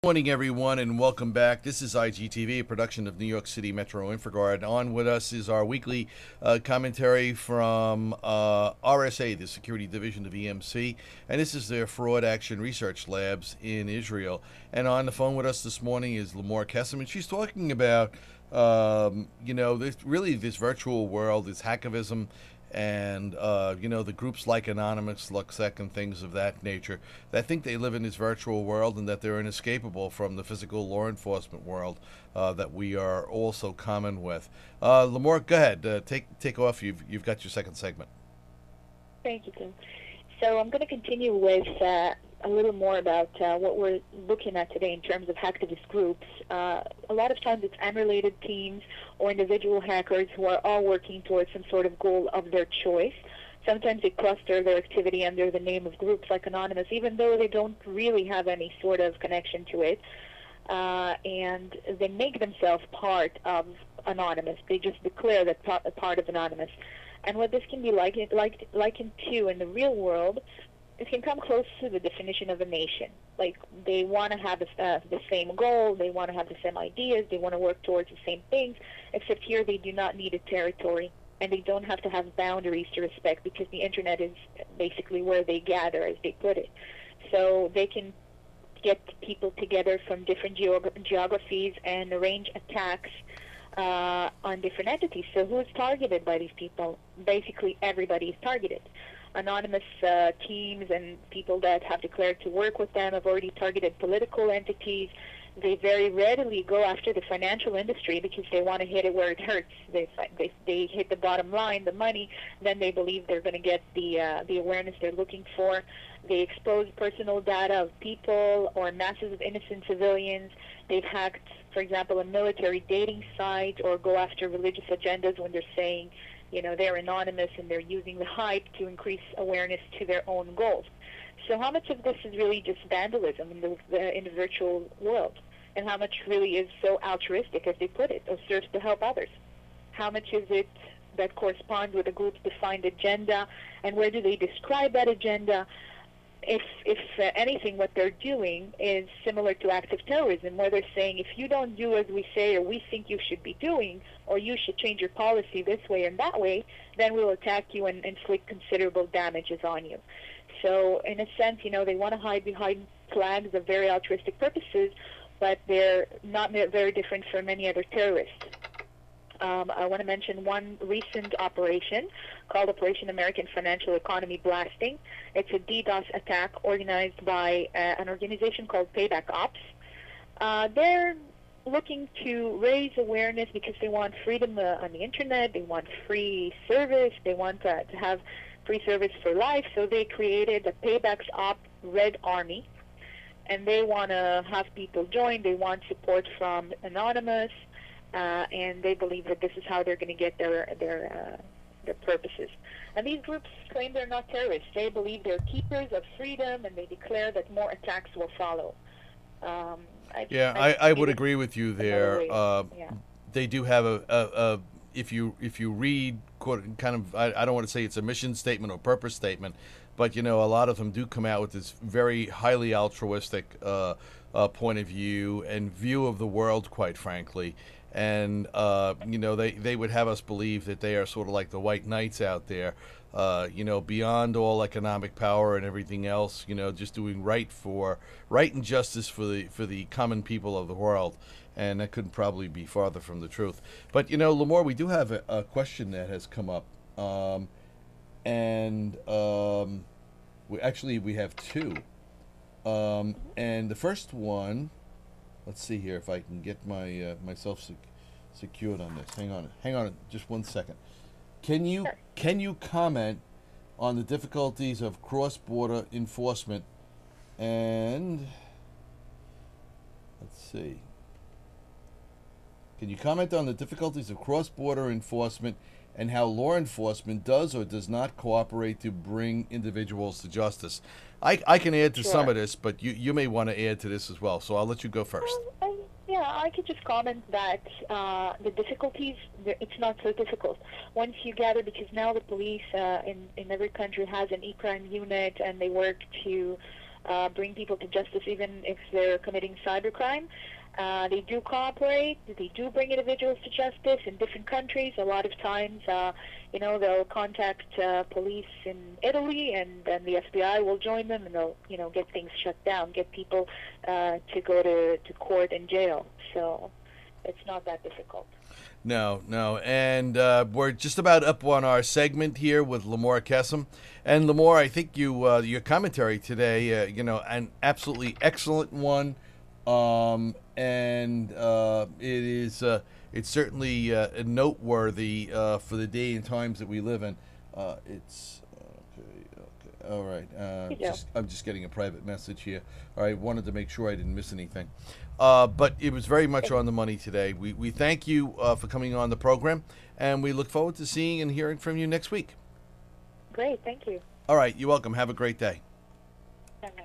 Morning, everyone, and welcome back. This is IGTV, a production of New York City Metro Infraguard. On with us is our weekly commentary from RSA, the Security Division of EMC, and this is their Fraud Action Research Labs in Israel. And on the phone with us this morning is Limor Kessem, and she's talking about, this virtual world, this hacktivism, and the groups like Anonymous, Luxec, and things of that nature that think they live in this virtual world and that they're inescapable from the physical law enforcement world that we are all so common with. Lamore, go ahead. Take off. You've got your second segment. Thank you, Tim. So I'm going to continue with a little more about what we're looking at today in terms of hacktivist groups. A lot of times it's unrelated teams or individual hackers who are all working towards some sort of goal of their choice. Sometimes they cluster their activity under the name of groups like Anonymous, even though they don't really have any sort of connection to it. And they make themselves part of Anonymous. They just declare that part of Anonymous. And what this can be likened to in the real world, it can come close to the definition of a nation. Like, they want to have the same goal, they want to have the same ideas, they want to work towards the same things, except here they do not need a territory, and they don't have to have boundaries to respect because the internet is basically where they gather, as they put it. So they can get people together from different geographies and arrange attacks on different entities. So who is targeted by these people? Basically, everybody is targeted. Anonymous teams and people that have declared to work with them have already targeted political entities. They very readily go after the financial industry because they want to hit it where it hurts. They hit the bottom line, the money, then they believe they're going to get the awareness they're looking for. They expose personal data of people or masses of innocent civilians. They've hacked, for example, a military dating site, or go after religious agendas when they're saying, they're anonymous and they're using the hype to increase awareness to their own goals. So how much of this is really just vandalism in the virtual world? And how much really is so altruistic, as they put it, or serves to help others? How much is it that corresponds with a group's defined agenda, and where do they describe that agenda? If anything, what they're doing is similar to active terrorism, where they're saying, if you don't do as we say or we think you should be doing, or you should change your policy this way and that way, then we'll attack you and inflict considerable damages on you. So in a sense, they want to hide behind flags of very altruistic purposes, but they're not very different from any other terrorist. I want to mention one recent operation called Operation American Financial Economy Blasting. It's a DDoS attack organized by an organization called Payback Ops. They're looking to raise awareness because they want freedom on the internet, they want free service, they want to have free service for life, so they created the Payback's Op Red Army, and they want to have people join. They want support from Anonymous, and they believe that this is how they're going to get their purposes. And these groups claim they're not terrorists. They believe they're keepers of freedom, and they declare that more attacks will follow. I would agree with you there. Yeah. They do have a if you read kind of, I don't want to say it's a mission statement or purpose statement, but a lot of them do come out with this very highly altruistic point of view and view of the world, quite frankly. And they would have us believe that they are sort of like the white knights out there, beyond all economic power and everything else, just doing right and justice for the common people of the world. And that couldn't probably be farther from the truth. But Lamore, we do have a question that has come up, and we have two, and the first one. Let's see here if I can get myself secured on this. Hang on, just 1 second. Can you comment on the difficulties of cross-border enforcement? And let's see. Can you comment on the difficulties of cross-border enforcement and how law enforcement does or does not cooperate to bring individuals to justice? I can add to some of this, but you may want to add to this as well, so I'll let you go first. Yeah, I could just comment that the difficulties, it's not so difficult. Once you gather, because now the police in every country has an e-crime unit, and they work to bring people to justice even if they're committing cybercrime. They do cooperate. They do bring individuals to justice in different countries. A lot of times, they'll contact police in Italy, and then the FBI will join them, and they'll, get things shut down, get people to go to court and jail. So it's not that difficult. No, and we're just about up on our segment here with Limor Kessem. And Limor, I think your commentary today, an absolutely excellent one. And it's certainly noteworthy for the day and times that we live in. It's okay. All right. I'm just getting a private message here. All right. Wanted to make sure I didn't miss anything. But it was very much on the money today. We thank you for coming on the program, and we look forward to seeing and hearing from you next week. Great. Thank you. All right. You're welcome. Have a great day. Bye-bye.